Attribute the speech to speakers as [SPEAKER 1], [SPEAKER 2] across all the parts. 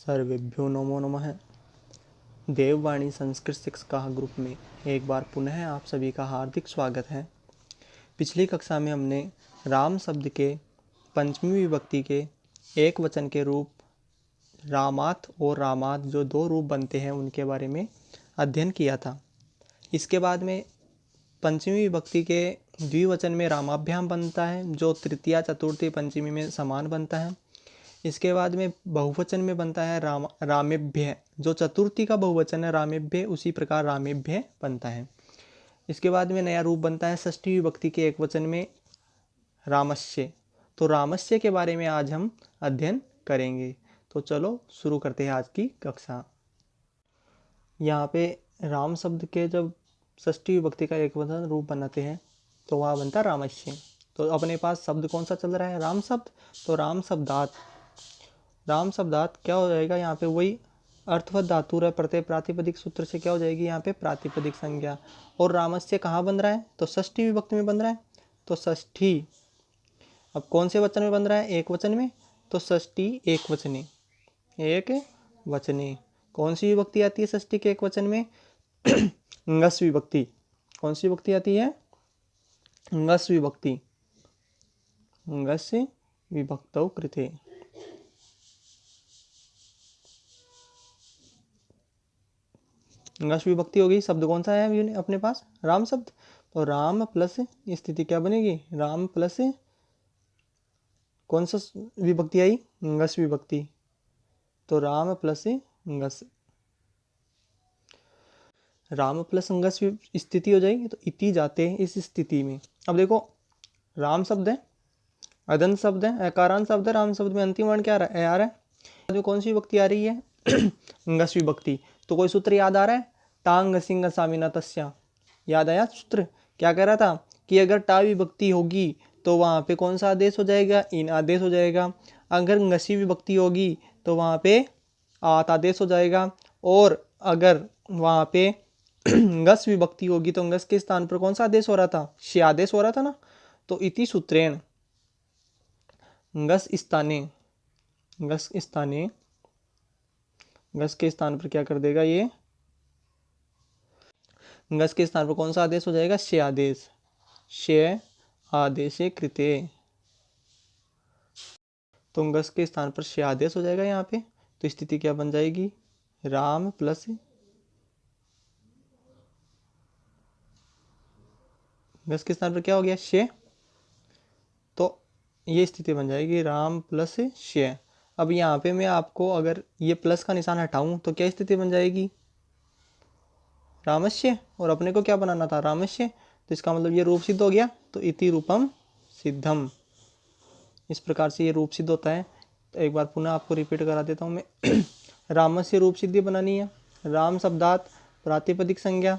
[SPEAKER 1] सर्वेभ्यो नमो नमः। देववाणी संस्कृत शिक्षका ग्रुप में एक बार पुनः आप सभी का हार्दिक स्वागत है। पिछली कक्षा में हमने राम शब्द के पंचमी विभक्ति के एक वचन के रूप रामात और रामात जो दो रूप बनते हैं उनके बारे में अध्ययन किया था। इसके बाद में पंचमी विभक्ति के द्विवचन में रामाभ्याम बनता है जो तृतीया चतुर्थी पंचमी में समान बनता है। इसके बाद में बहुवचन में बनता है रामेभ्य जो चतुर्थी का बहुवचन है रामेभ्य, उसी प्रकार रामेभ्य बनता है। इसके बाद में नया रूप बनता है षष्ठी विभक्ति के एक वचन में रामस्य। तो रामस्य के बारे में आज हम अध्ययन करेंगे। तो चलो शुरू करते हैं आज की कक्षा। यहाँ पे राम शब्द के जब षष्ठी विभक्ति का एक वचन रूप बनाते हैं तो वह बनता है रामस्य। तो अपने पास शब्द कौन सा चल रहा है? राम शब्द। तो राम शब्दात क्या हो जाएगा? यहाँ पे वही अर्थवत धातु है प्रत्यय प्रातिपदिक सूत्र से क्या हो जाएगी? यहाँ पे प्रातिपदिक संज्ञा। और रामस्य कहाँ बन रहा है? तो षष्ठी विभक्ति में बन रहा है। तो षष्ठी अब कौन से वचन में बन रहा है? एक वचन में। तो षष्ठी एक वचने, एक वचने। कौन सी विभक्ति आती है षष्ठी के एक वचन में? ngस विभक्ति। कौन सी विभक्ति आती है? ngस विभक्ति। ngस विभक्तौ कृते। ngस विभक्ति होगी। शब्द कौन सा है अपने पास? राम शब्द। तो राम प्लस स्थिति क्या बनेगी? राम प्लस कौन सा विभक्ति आई? ngस विभक्ति। तो राम प्लस ngस, राम प्लस ngस स्थिति हो जाएगी। तो इति जाते हैं इस स्थिति में। अब देखो राम शब्द है, अदंत शब्द है, अकारांत शब्द है। राम शब्द में अंतिम वर्ण क्या आ रहा है? आ रहा है। जो कौन सी विभक्ति आ रही है? ngस विभक्ति। तो कोई सूत्र याद आ रहा है? टांग सिंह सामिना तस्या। याद आया सूत्र? क्या कह रहा था कि अगर टा विभक्ति होगी तो वहाँ पे कौन सा आदेश हो जाएगा? इन आदेश हो जाएगा। अगर ngसी विभक्ति होगी तो वहाँ पे आत आदेश हो जाएगा। और अगर वहाँ पे ngस विभक्ति होगी तो ngस के स्थान पर कौन सा आदेश हो रहा था? श आदेश हो रहा था ना। तो इति सूत्रेण ngस स्थाने, ngस स्थाने, ngस के स्थान पर क्या कर देगा ये? ngस के स्थान पर कौन सा आदेश हो जाएगा? श आदेश। श आदेश कृते। तो ngस के स्थान पर श आदेश हो जाएगा यहाँ पे। तो स्थिति क्या बन जाएगी? राम प्लस ngस के स्थान पर क्या हो गया? श। तो ये स्थिति बन जाएगी राम प्लस श। अब यहाँ पे मैं आपको अगर ये प्लस का निशान हटाऊं तो क्या स्थिति बन जाएगी? रामस्य। और अपने को क्या बनाना था? रामस्य। तो इसका मतलब ये रूप सिद्ध हो गया। तो इति रूपम सिद्धम। इस प्रकार से ये रूप सिद्ध होता है। तो एक बार पुनः आपको रिपीट करा देता हूँ मैं। रामस्य रूप सिद्धि बनानी है। राम शब्दात प्रातिपदिक संज्ञा,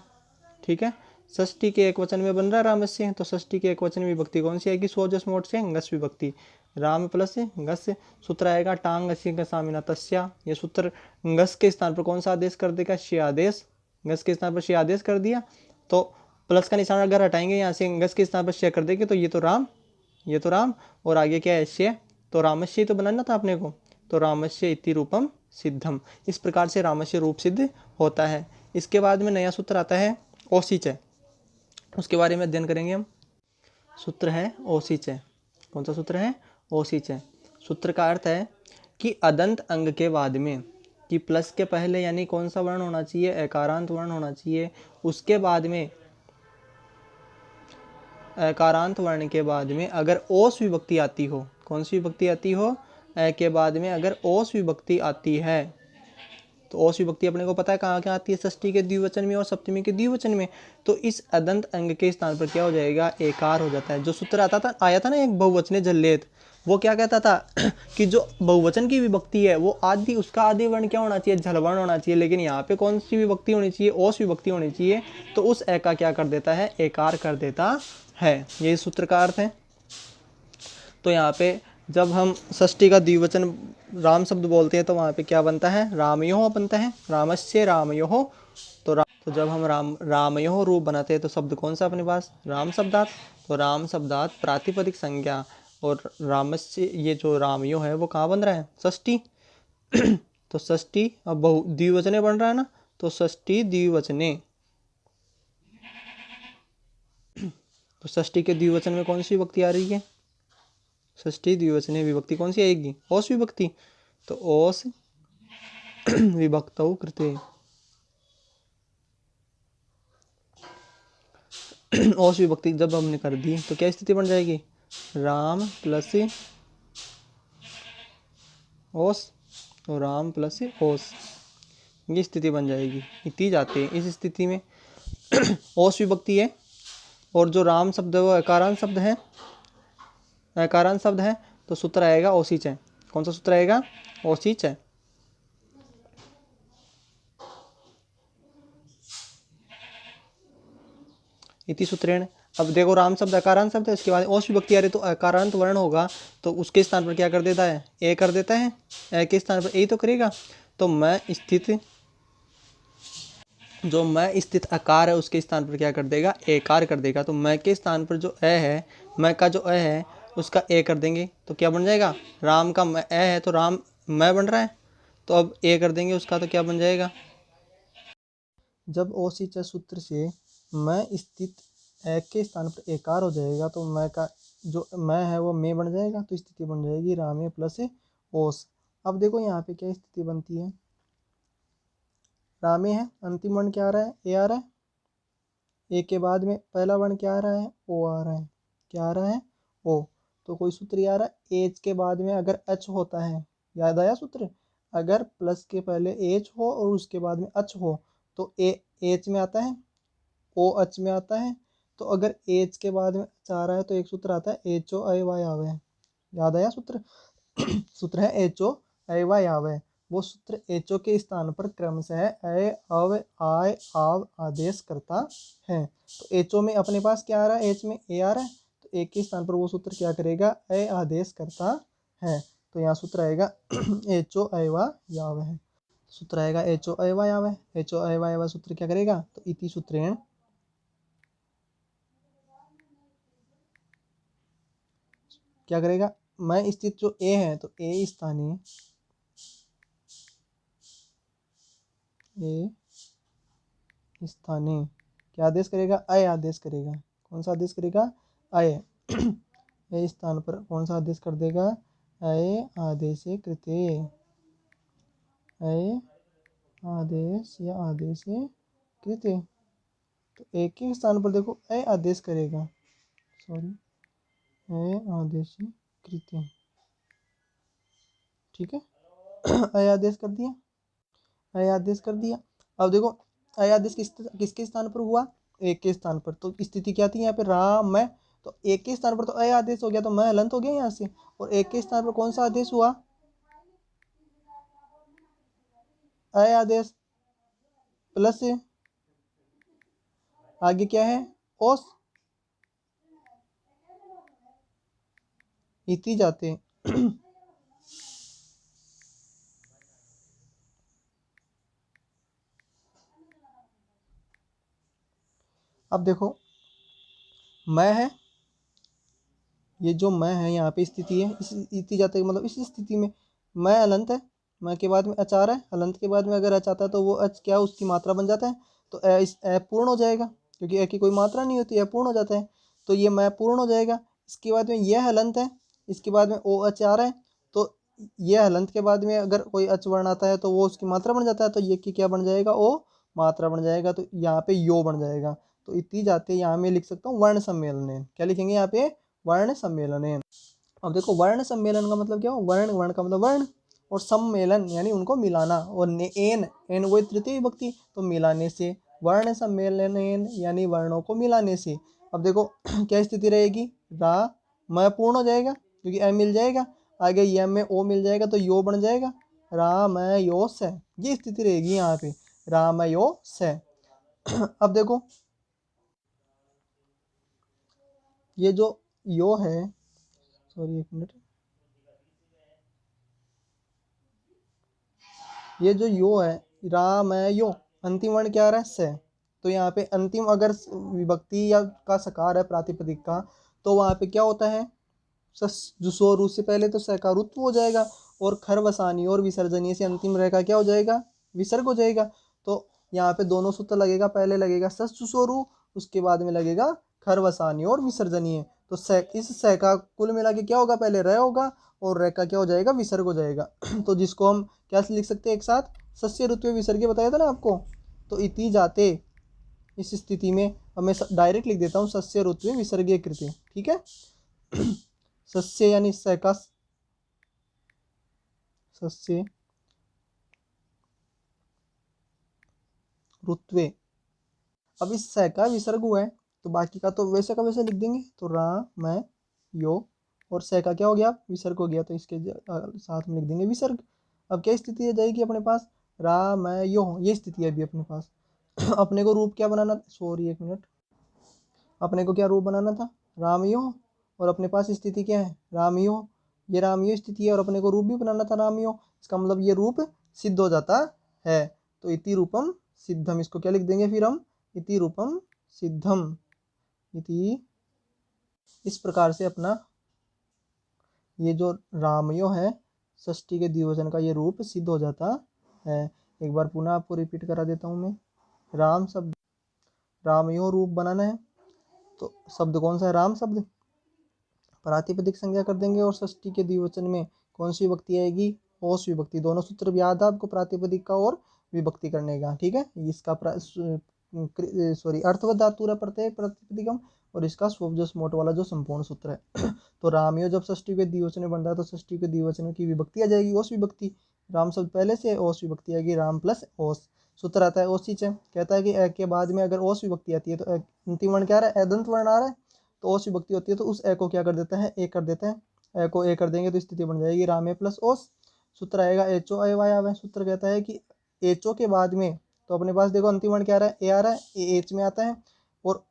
[SPEAKER 1] ठीक है। षष्ठी के एक वचन में बन रहा है रामस्य। तो षष्ठी के एक वचन विभक्ति कौन सी आएगी? स्वजस मोड से ngस विभक्ति। राम प्लस ngस। सूत्र आएगा टांग सामिना तस्या। ये सूत्र ngस के स्थान पर कौन सा आदेश कर देगा? श आदेश। ngस के स्थान पर श आदेश कर दिया। तो प्लस का निशान अगर हटाएंगे यहाँ से ngस के स्थान पर श कर देंगे तो ये तो राम, ये तो राम, और आगे क्या है? श। तो रामस्य तो बनाना था अपने को। तो रामस्य इति रूपम सिद्धम। इस प्रकार से रामस्य रूप सिद्ध होता है। इसके बाद में नया सूत्र आता है औसिच। उसके बारे में अध्ययन करेंगे हम। सूत्र है औसिच। कौन सा सूत्र है? औसिच। सूत्र का अर्थ है कि अदंत अंग के बाद में, कि प्लस के पहले यानी कौन सा वर्ण होना चाहिए? अकारांत वर्ण होना चाहिए। उसके बाद में अकारांत वर्ण के बाद में अगर ओस विभक्ति आती हो, कौन सी विभक्ति आती हो? ए के बाद में अगर ओस विभक्ति आती है तो ओस विभक्ति अपने को पता है कहाँ कहाँ आती है? षष्ठी के द्विवचन में और सप्तमी के द्विवचन में। तो इस अदंत अंग के स्थान पर क्या हो जाएगा? एकार हो जाता है। जो सूत्र आया था ना एक बहुवचने झल्लेत, वो क्या कहता था कि जो बहुवचन की विभक्ति है वो आदि, उसका आदि वर्ण क्या होना चाहिए? झलवर्ण होना चाहिए। लेकिन यहाँ पे कौन सी विभक्ति होनी चाहिए? ओस विभक्ति होनी चाहिए। तो उस ए का क्या कर देता है? एकार कर देता है। यही सूत्र का अर्थ है। तो यहाँ पे जब हम षष्ठी का द्विवचन राम शब्द बोलते हैं तो वहाँ पे क्या बनता है? रामयोः बनता है। रामस्य रामयोः। तो जब हम रामयोः रूप बनाते हैं तो शब्द कौन सा अपने पास? राम शब्दात। तो राम शब्दात प्रातिपदिक संज्ञा। और रामस्य, ये जो रामयोः है वो कहाँ बन रहा है? षष्ठी। तो षष्ठी, अब बहु द्विवचने बन रहा है ना, तो षष्ठी द्विवचने। तो षष्ठी के द्विवचन में कौन सी विभक्ति आ रही है? षष्ठी द्विवचने विभक्ति कौन सी आएगी? ओस विभक्ति। तो ओस विभक्तौ कृते। ओस विभक्ति जब हमने कर दी तो क्या स्थिति बन जाएगी? राम प्लस ओस, और राम प्लस ओस, ये स्थिति बन जाएगी। इति जाते हैं। इस स्थिति में ओस विभक्ति है और जो राम शब्द है वो अकारांत शब्द है, अकारांत शब्द है, तो सूत्र आएगा ओसिच है। कौन सा सूत्र आएगा? ओसिच है। इति सूत्रेण। अब देखो राम शब्द अकारांत शब्द है, उसके बाद ओस विभक्ति आ रही तो अकारांत वर्ण होगा, तो उसके स्थान पर क्या कर देता है? ए कर देता है। ए के स्थान पर ए तो करेगा। तो मैं स्थित, जो मैं स्थित अकार है उसके स्थान पर क्या कर देगा? एकार कर देगा। तो मैं के स्थान पर जो ए है, मैं का जो ए है उसका ए कर देंगे, तो क्या बन जाएगा? राम का मैं ए है तो राम मैं बन रहा है, तो अब ए कर देंगे उसका, तो क्या बन जाएगा? जब ओसिच सूत्र से मैं स्थित ए के स्थान पर एकार हो जाएगा तो मैं का जो मैं है वो मैं बन जाएगा, तो स्थिति बन जाएगी रामे प्लस ओस। अब देखो यहाँ पे क्या स्थिति बनती है? रामे है, अंतिम वर्ण क्या आ रहा है? ए आ रहा है। ए के बाद में पहला वर्ण क्या आ रहा है? ओ आ रहा है। क्या आ रहा है? ओ। तो कोई सूत्र ये आ रहा है, एच के बाद में अगर एच होता है, याद आया सूत्र? अगर प्लस के पहले एच हो और उसके बाद में एच हो तो ए एच में आता है, ओ एच में आता है। तो अगर एच के बाद में एच आ रहा है तो एक सूत्र आता है एच ओ आई वाई आवे। याद आया सूत्र? सूत्र है एच ओ आई वाई आवे। वो सूत्र एच ओ के स्थान पर क्रमशः अय अव आय आव आदेश करता है। तो एच ओ में अपने पास क्या आ रहा है? एच में ए आ रहा है, तो ए के स्थान पर वो सूत्र क्या करेगा? अय आदेश करता है। तो यहाँ सूत्र आएगा एच ओ अय वा याव है। सूत्र आएगा एच ओ अय वा याव है। एच ओ अय वा याव सूत्र क्या करेगा? तो इति सूत्रेण क्या करेगा? मैं स्थित जो ए है तो ए स्थानीय, ए स्थानीय क्या आदेश करेगा? अय आदेश करेगा। कौन सा आदेश करेगा? अय। ए स्थान पर कौन सा आदेश कर देगा? अय आदेश कृते। अय आदेश या आदेश कृते। तो एक के स्थान पर देखो अय आदेश करेगा, सॉरी, अय आदेश कृते। ठीक है। अय आदेश कर दिया, अय आदेश कर दिया। अब देखो अय आदेश किसके स्थान पर हुआ? एक के स्थान पर। तो स्थिति क्या थी यहाँ पे? राम मैं, तो एक के स्थान पर तो अय आदेश हो गया, तो मैं हलंत हो गया यहाँ से। और एक के स्थान पर कौन सा आदेश हुआ? अय आदेश प्लस आगे क्या है? ओस। इति जाते अब देखो मैं है, ये जो मैं है यहाँ पे स्थिति है, इस इति जाते मतलब इस स्थिति में मैं हलंत है, मैं के बाद में अच आ रहा है, हलंत के बाद में अगर अच आता है तो वो अच क्या उसकी मात्रा बन जाता है, तो इस पूर्ण हो जाएगा, क्योंकि ए की कोई मात्रा नहीं होती, पूर्ण हो जाता है। तो ये मैं पूर्ण हो जाएगा। इसके बाद में यह हलंत है, इसके बाद में ओ अच आ रहा है, तो ये हलंत के बाद में अगर कोई अच वर्ण आता है तो वो उसकी मात्रा बन जाता है, तो ये की क्या बन जाएगा? ओ मात्रा बन जाएगा, तो यहाँ पे यो बन जाएगा। तो इतनी जाते यहाँ में लिख सकता हूँ वर्ण सम्मेलन। क्या लिखेंगे यहाँ पे? वर्ण सम्मेलन। अब देखो वर्ण सम्मेलन का मतलब क्या हो? वर्ण, वर्ण का मतलब वर्ण, और सम्मेलन यानी उनको मिलाना, और एन, एन वो तृतीय विभक्ति, तो मिलाने से वर्ण सम्मेलन यानी वर्णों को मिलाने से। अब देखो क्या स्थिति रहेगी? रा मैं पूर्ण हो जाएगा क्योंकि ए मिल जाएगा, आगे यम में ओ मिल जाएगा तो यो बन जाएगा, राम यो से। ये स्थिति रहेगी यहाँ पे, राम यो से। अब देखो ये जो यो है, सॉरी एक मिनट, ये जो यो है राम है यो, अंतिम वर्ण क्या आ रहा है? से। तो यहाँ पे अंतिम अगर विभक्ति या का सकार है प्रातिपदिक का, तो वहाँ पे क्या होता है? जो सो रू से पहले तो सकारुत्व हो जाएगा, और खरवसानी और विसर्जनीय से अंतिम रह का क्या हो जाएगा, विसर्ग हो जाएगा। तो यहाँ पे दोनों सूत्र लगेगा, पहले लगेगा सस्सुसोरु, उसके बाद में लगेगा खरवसानी और विसर्जनीय। तो इस स का कुल मिला के क्या होगा, पहले र होगा और र का क्या हो जाएगा, विसर्ग हो जाएगा। तो जिसको हम क्या लिख सकते हैं एक साथ, सस्य ऋत्वे विसर्गे बताया था ना आपको। तो इति जाते, इस स्थिति में अब मैं डायरेक्ट लिख देता हूँ सस्य ऋत्वे विसर्गे कृते, ठीक है। सस्य यानी स का, सस्य ऋत्वे, अब इस स का विसर्ग हुआ है तो बाकी का तो वैसे का वैसे लिख देंगे। तो रा मैं यो और स का क्या हो गया, विसर्ग हो गया, तो इसके साथ में लिख देंगे विसर्ग। अब क्या स्थिति आ जाएगी अपने पास, रा मैं यो, ये स्थिति है अभी अपने पास। अपने को रूप क्या बनाना, सॉरी एक मिनट, अपने को क्या रूप बनाना था, रामयो, और अपने पास स्थिति क्या है, रामयो, ये रामयो स्थिति है और अपने को रूप भी बनाना था रामयो। इसका मतलब ये रूप सिद्ध हो जाता है। तो इति रूपम सिद्धम, इसको क्या लिख देंगे फिर हम, इति रूपम सिद्धम, इति, इस प्रकार से अपना ये जो रामयो है षष्ठी के द्विवचन का ये रूप सिद्ध हो जाता है। एक बार पुनः आपको रिपीट करा देता हूँ मैं। राम शब्द, रामयो रूप बनाना है तो शब्द कौन सा है, राम शब्द, प्रातिपदिक संज्ञा कर देंगे और षष्ठी के द्विवचन में कौन सी विभक्ति आएगी, ओस विभक्ति। दोनों सूत्र भी याद है आपको प्रातिपदिक का और विभक्ति करने का, ठीक है। इसका सॉरी अर्थवत धातुरा प्रत्यय प्रातिपदिकम और इसका स्वजस मोट वाला जो संपूर्ण सूत्र है। तो रामयो जब षष्ठी के द्विवचन में बन रहा है तो षष्ठी के द्विवचन की विभक्ति आ जाएगी ओस विभक्ति, राम शब्द पहले से, ओस विभक्ति आएगी राम प्लस ओस। सूत्र आता है ओसी च, कहता है कि ए के बाद में अगर ओस विभक्ति आती है तो अंतिम वर्ण क्या आ रहा है, एदंत वर्ण आ रहा है, तो ओस विभक्ति होती है तो उस ए को क्या कर देता है, ए कर देते हैं, ए को ए कर देंगे तो स्थिति बन जाएगी रामे प्लस ओस। सूत्र आएगा एचओ ए वाई आवे। सूत्र कहता है कि एचओ के बाद में, तो अपने पास देखो अंतिम वर्ण क्या आ रहा है, ए आ रहा है, ए एच में आता है और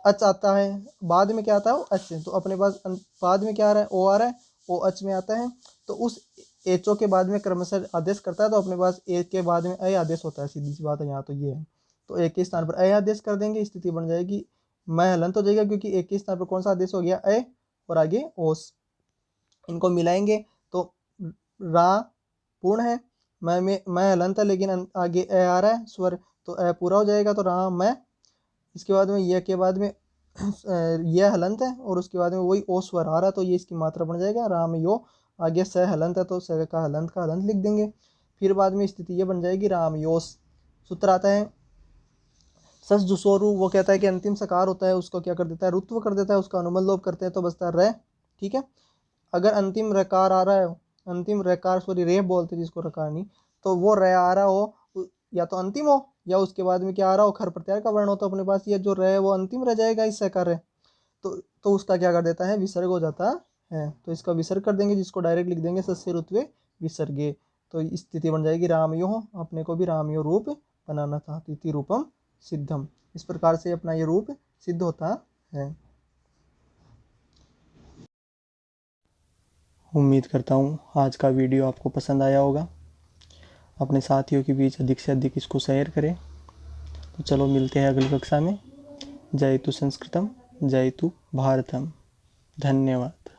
[SPEAKER 1] अच आता है, बाद में क्या आता है वो अच से, तो अपने पास बाद में क्या आ रहा है, ओ आ रहा है, ओ अच में आता है। तो उस एचओ के बाद में क्रमशः आदेश करता है तो अपने पास ए के बाद में अय आदेश होता है, सीधी सी बात है यहाँ। तो ये है, तो एक के स्थान पर अय आदेश कर देंगे, स्थिति बन जाएगी मैं हलंत हो जाएगा क्योंकि एक के स्थान पर कौन सा आदेश हो गया, अय और आगे ओस। इनको मिलाएंगे तो रा पूर्ण है, मैं हलंत है लेकिन आगे ए आ रहा है स्वर, तो ए पूरा हो जाएगा तो रहा मैं। इसके बाद में यह के बाद में यह हलंत है और उसके बाद में वही ओ स्वर आ रहा है तो ये इसकी मात्रा बन जाएगा राम यो, आगे स हलंत है तो स का हलंत लिख देंगे। फिर बाद में स्थिति ये बन जाएगी राम योस। सूत्र आता है सस जुसोरु, वो कहता है कि अंतिम सकार होता है उसको क्या कर देता है, रुत्व कर देता है, उसका अनुमल लोप करते हैं तो बचता है र, ठीक है। अगर अंतिम रकार आ रहा है, अंतिम रकार सॉरी रे बोलते हैं जिसको रकार नहीं, तो वो र आ रहा हो या तो अंतिम हो या उसके बाद में क्या आ रहा हो, खर प्रत्यार का वर्ण हो, तो अपने पास ये जो र है वो अंतिम रह जाएगा इस सकार है, तो उसका क्या कर देता है, विसर्ग हो जाता है। तो इसका विसर्ग कर देंगे जिसको डायरेक्ट लिख देंगे सस्य ऋत्वे विसर्गे। तो स्थिति बन जाएगी रामयो, अपने को भी रामयो रूप बनाना था, इति रूपम सिद्धम। इस प्रकार से अपना ये रूप सिद्ध होता है। उम्मीद करता हूँ आज का वीडियो आपको पसंद आया होगा। अपने साथियों के बीच अधिक से अधिक इसको शेयर करें। तो चलो मिलते हैं अगली कक्षा में। जयतु संस्कृतम जयतु भारतम। धन्यवाद।